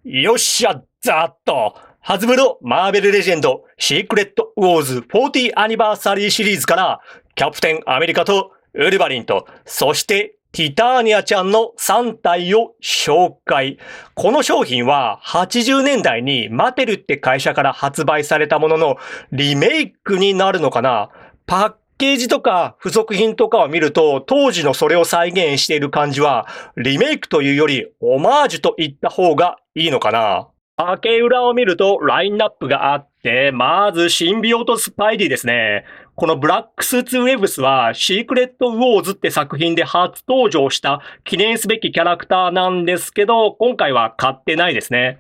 よっしゃ、ざーっと。弾むのマーベルレジェンド、シークレットウォーズ40アニバーサリーシリーズから、キャプテンアメリカとウルヴァリンと、そしてティターニアちゃんの3体を紹介。この商品は80年代にマテルって会社から発売されたもののリメイクになるのかな？パッケージとか付属品とかを見ると当時のそれを再現している感じはリメイクというよりオマージュと言った方がいいのかな？開け裏を見るとラインナップがあって、まずシンビオトスパイディですね。このブラックスーツウェブスはシークレットウォーズって作品で初登場した記念すべきキャラクターなんですけど、今回は買ってないですね。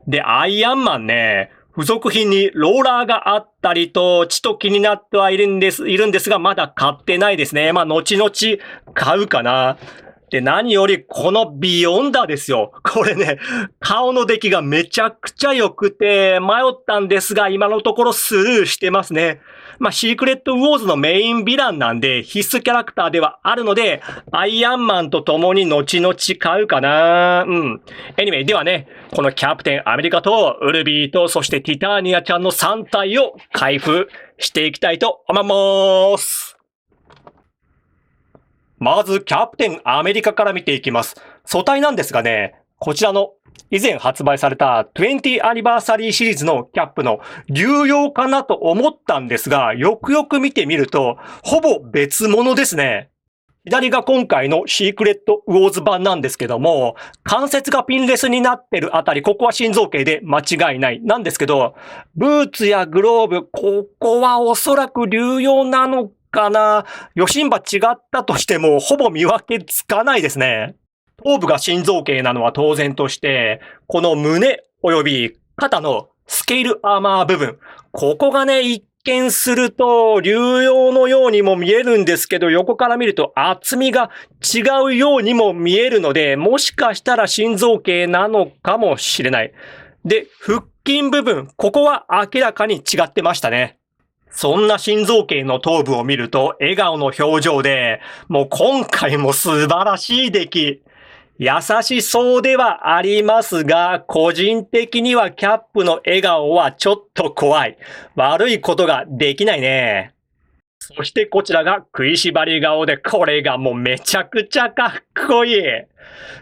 で、アイアンマンね、付属品にローラーがあったりと、ちと気になってはいるんですが、まだ買ってないですね。まあ、後々買うかな。で、何よりこのビヨンダですよ。これね、顔の出来がめちゃくちゃ良くて迷ったんですが、今のところスルーしてますね。まあ、シークレットウォーズのメインヴィランなんで必須キャラクターではあるので、アイアンマンと共に後々買うかな。Anyway、ではね、このキャプテンアメリカとウルビーとそしてティターニアちゃんの3体を開封していきたいと思います。まず、キャプテンアメリカから見ていきます。素体なんですがね、こちらの以前発売された20アニバーサリーシリーズのキャップの流用かなと思ったんですが、よくよく見てみると、ほぼ別物ですね。左が今回のシークレットウォーズ版なんですけども、関節がピンレスになってるあたり、ここは心臓系で間違いないなんですけど、ブーツやグローブ、ここはおそらく流用なのかな。ヨシンバ違ったとしても、ほぼ見分けつかないですね。頭部が心臓系なのは当然として、この胸及び肩のスケールアーマー部分、ここがね、一見すると流用のようにも見えるんですけど、横から見ると厚みが違うようにも見えるので、もしかしたら心臓系なのかもしれない。で、腹筋部分、ここは明らかに違ってましたね。そんな心臓系の頭部を見ると笑顔の表情で、もう今回も素晴らしい出来。優しそうではありますが、個人的にはキャップの笑顔はちょっと怖い。悪いことができないね。そしてこちらが食いしばり顔で、これがもうめちゃくちゃかっこいい。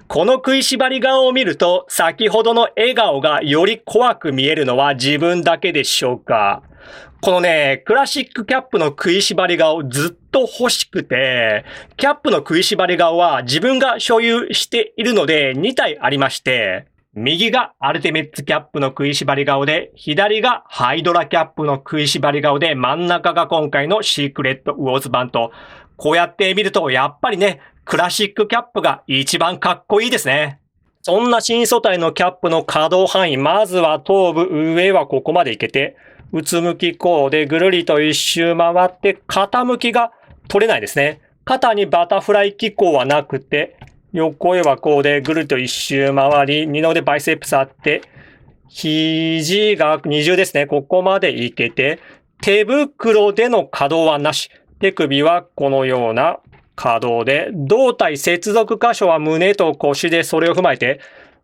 この食いしばり顔を見ると、先ほどの笑顔がより怖く見えるのは自分だけでしょうか。このね、クラシックキャップの食いしばり顔ずっと欲しくて、キャップの食いしばり顔は自分が所有しているので2体ありまして、右がアルティメッツキャップの食いしばり顔で、左がハイドラキャップの食いしばり顔で、真ん中が今回のシークレットウォーズ版と、こうやって見るとやっぱりね、クラシックキャップが一番かっこいいですね。そんな新素体のキャップの可動範囲、まずは頭部上はここまでいけて、うつむきこうでぐるりと一周回って傾きが取れないですね。肩にバタフライ機構はなくて、横へはこうでぐるりと一周回り、二の腕バイセプスあって、肘が二重ですね。ここまでいけて、手袋での可動はなし。手首はこのような可動で、胴体接続箇所は胸と腰でそれを踏まえて、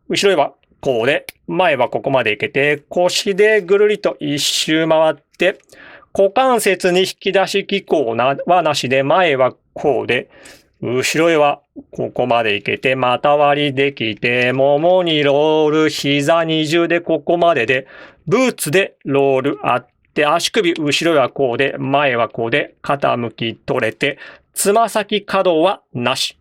後ろへはこうで、前はここまでいけて、腰でぐるりと一周回って、股関節に引き出し機構はなしで、前はこうで、後ろへはここまでいけて、股割りできて、ももにロール、膝二重でここまでで、ブーツでロールあって、足首後ろへはこうで、前はこうで、肩向き取れて、つま先可動はなし。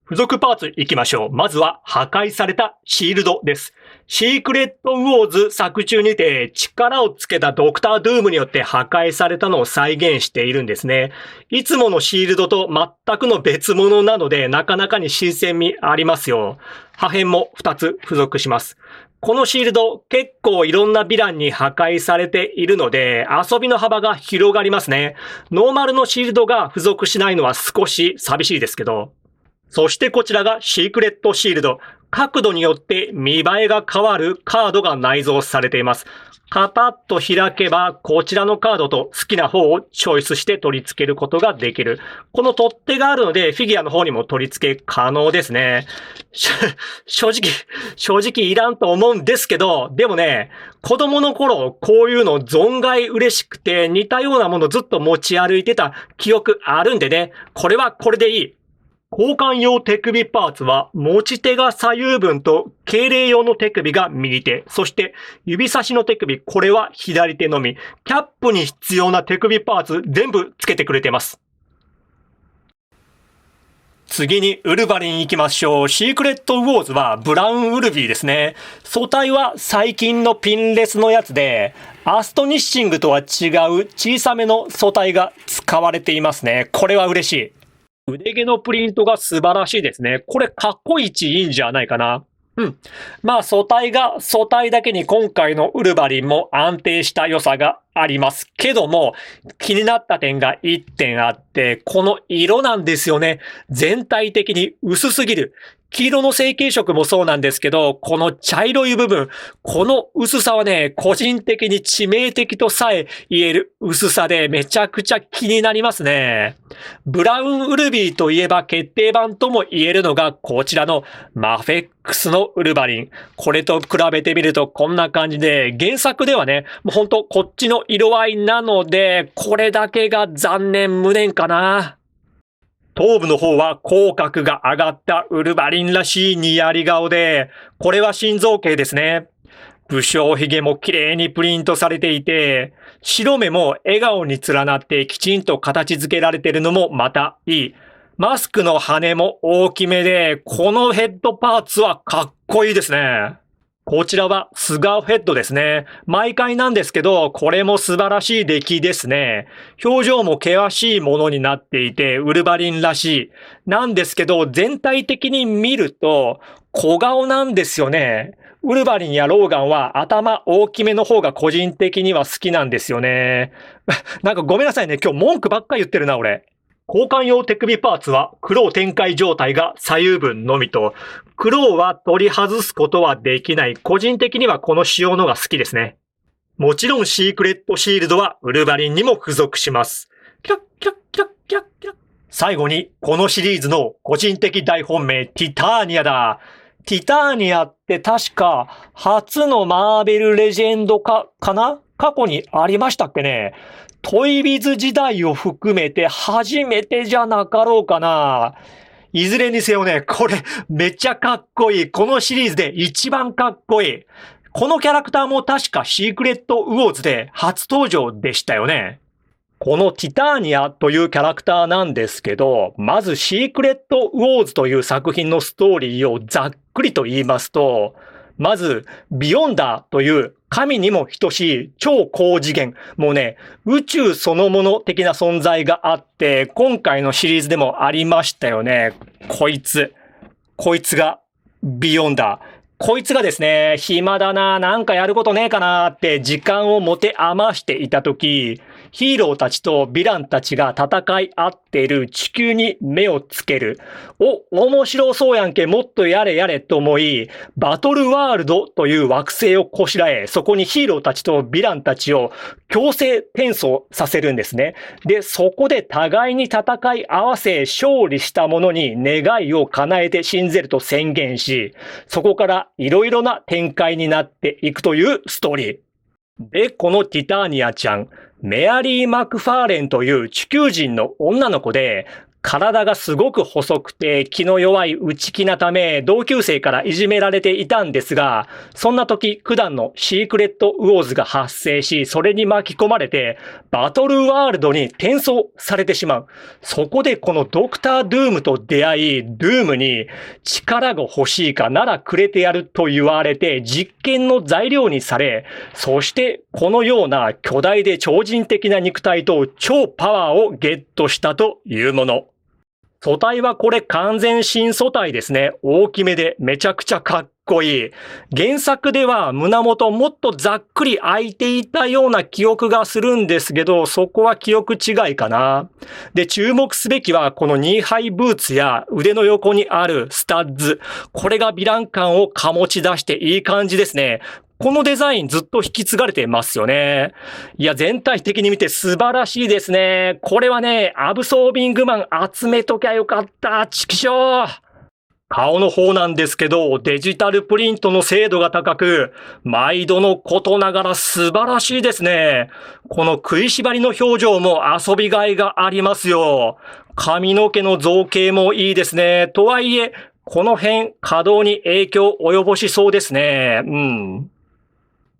付属パーツいきましょう。まずは破壊されたシールドです。シークレットウォーズ作中にて力をつけたドクタードゥームによって破壊されたのを再現しているんですね。いつものシールドと全くの別物なのでなかなかに新鮮味ありますよ。破片も2つ付属します。このシールド結構いろんなヴィランに破壊されているので遊びの幅が広がりますね。ノーマルのシールドが付属しないのは少し寂しいですけど。そしてこちらがシークレットシールド。角度によって見栄えが変わるカードが内蔵されています。カパッと開けば、こちらのカードと好きな方をチョイスして取り付けることができる。この取っ手があるので、フィギュアの方にも取り付け可能ですね。正直いらんと思うんですけど、でもね、子供の頃、こういうの存外嬉しくて、似たようなものずっと持ち歩いてた記憶あるんでね、これはこれでいい。交換用手首パーツは持ち手が左右分と敬礼用の手首が右手、そして指差しの手首、これは左手のみ。キャップに必要な手首パーツ全部付けてくれてます。次にウルヴァリン行きましょう。シークレットウォーズはブラウンウルビーですね。素体は最近のピンレスのやつで、アストニッシングとは違う小さめの素体が使われていますね。これは嬉しい。腕毛のプリントが素晴らしいですね。これかっこいいんじゃないかな。まあ素体だけに今回のウルヴァリンも安定した良さがありますけども、気になった点が1点あって、この色なんですよね。全体的に薄すぎる。黄色の成型色もそうなんですけど、この茶色い部分、この薄さはね、個人的に致命的とさえ言える薄さでめちゃくちゃ気になりますね。ブラウンウルビーといえば決定版とも言えるのがこちらのマフェックスのウルヴァリン。これと比べてみるとこんな感じで、原作ではね、もうほんとこっちの色合いなので、これだけが残念無念かな。頭部の方は口角が上がったウルヴァリンらしいニヤリ顔で、これは心臓系ですね。武将髭も綺麗にプリントされていて、白目も笑顔に連なってきちんと形付けられているのもまたいい。マスクの羽も大きめで、このヘッドパーツはかっこいいですね。こちらはスガーヘッドですね。毎回なんですけど、これも素晴らしい出来ですね。表情も険しいものになっていて、ウルヴァリンらしい。なんですけど、全体的に見ると、小顔なんですよね。ウルヴァリンやローガンは頭大きめの方が個人的には好きなんですよね。なんかごめんなさいね。今日文句ばっか言ってるな、俺。交換用手首パーツはクロー展開状態が左右分のみと、クローは取り外すことはできない。個人的にはこの仕様のが好きですね。もちろんシークレットシールドはウルヴァリンにも付属します。最後にこのシリーズの個人的大本命ティターニアだ。ティターニアって確か初のマーベルレジェンドかな？過去にありましたっけね。トイビズ時代を含めて初めてじゃなかろうかな。いずれにせよね、これめっちゃかっこいい。このシリーズで一番かっこいい。このキャラクターも確かシークレットウォーズで初登場でしたよね。このティターニアというキャラクターなんですけど、まずシークレットウォーズという作品のストーリーをざっくりと言いますと、まず、ビヨンダーという神にも等しい超高次元、もうね、宇宙そのもの的な存在があって、今回のシリーズでもありましたよね。こいつがビヨンダー。こいつがですね、暇だな、なんかやることねえかなって時間を持て余していたとき、ヒーローたちとヴィランたちが戦い合っている地球に目をつける。面白そうやんけ、もっとやれやれと思い、バトルワールドという惑星をこしらえ、そこにヒーローたちとヴィランたちを強制転送させるんですね。で、そこで互いに戦い合わせ勝利した者に願いを叶えて信ぜると宣言し、そこからいろいろな展開になっていくというストーリー。で、このティターニアちゃん、メアリー・マクファーレンという地球人の女の子で、体がすごく細くて気の弱い内気なため同級生からいじめられていたんですが、そんな時九段のシークレットウォーズが発生し、それに巻き込まれてバトルワールドに転送されてしまう。そこでこのドクター・ドゥームと出会い、ドゥームに力が欲しいかならくれてやると言われて実験の材料にされ、そしてこのような巨大で超人的な肉体と超パワーをゲットしたというもの。素体はこれ完全新素体ですね。大きめでめちゃくちゃかっこいい。原作では胸元もっとざっくり開いていたような記憶がするんですけど、そこは記憶違いかな。で、注目すべきはこのニーハイブーツや腕の横にあるスタッズ。これがヴィラン感を醸し出していい感じですね。このデザインずっと引き継がれてますよね。いや、全体的に見て素晴らしいですね。これはね、アブソービングマン集めときゃよかった。チキショー。顔の方なんですけど、デジタルプリントの精度が高く、毎度のことながら素晴らしいですね。この食いしばりの表情も遊びがいがありますよ。髪の毛の造形もいいですね。とはいえ、この辺、稼働に影響を及ぼしそうですね。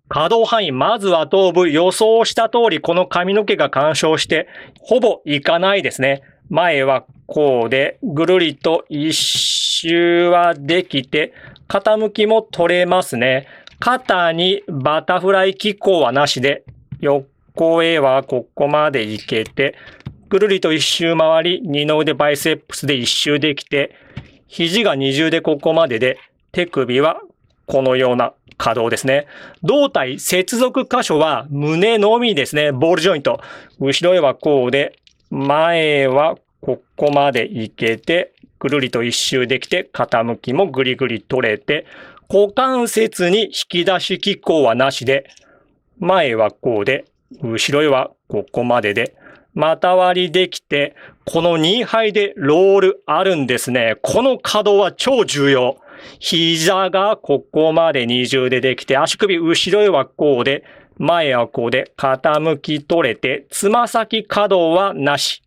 稼働範囲、まずは頭部、予想した通りこの髪の毛が干渉して、ほぼいかないですね。前はこうで、ぐるりと一周はできて、傾きも取れますね。肩にバタフライ機構はなしで、横へはここまでいけて、ぐるりと一周回り、二の腕バイセップスで一周できて、肘が二重でここまでで、手首はこのような可動ですね。胴体接続箇所は胸のみですね。ボールジョイント。後ろへはこうで、前はここまでいけて、ぐるりと一周できて、傾きもぐりぐり取れて、股関節に引き出し機構はなしで、前はこうで、後ろへはここまでで、股割りできて、この2杯でロールあるんですね。この可動は超重要。膝がここまで二重でできて、足首後ろへはこうで、前はこうで、傾き取れて、つま先可動はなし。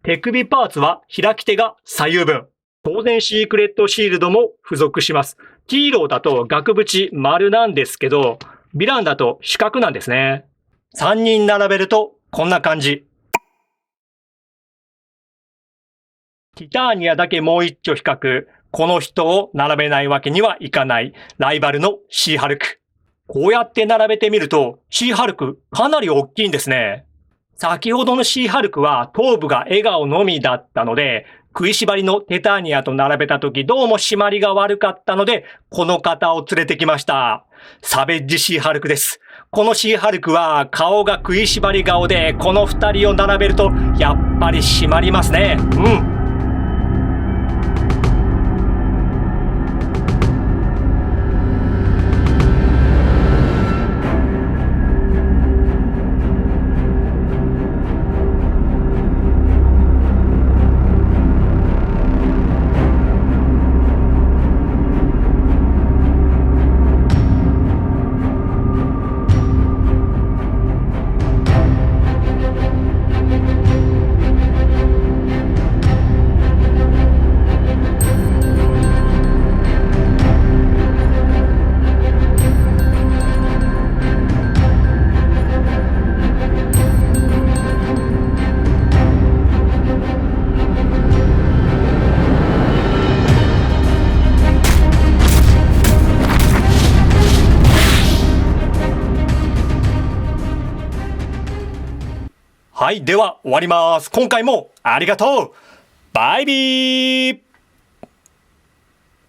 手首パーツは開き手が左右分。当然シークレットシールドも付属します。ヒーローだと額縁丸なんですけど、ヴィランだと四角なんですね。3人並べるとこんな感じ。ティターニアだけもう一丁比較。この人を並べないわけにはいかない。ライバルのシーハルク。こうやって並べてみると、シーハルクかなり大きいんですね。先ほどのシーハルクは頭部が笑顔のみだったので、食いしばりのテターニアと並べたときどうも締まりが悪かったので、この方を連れてきました。サベッジシーハルクです。このシーハルクは顔が食いしばり顔で、この二人を並べるとやっぱり締まりますね。はい、では終わります。今回もありがとう。バイビー。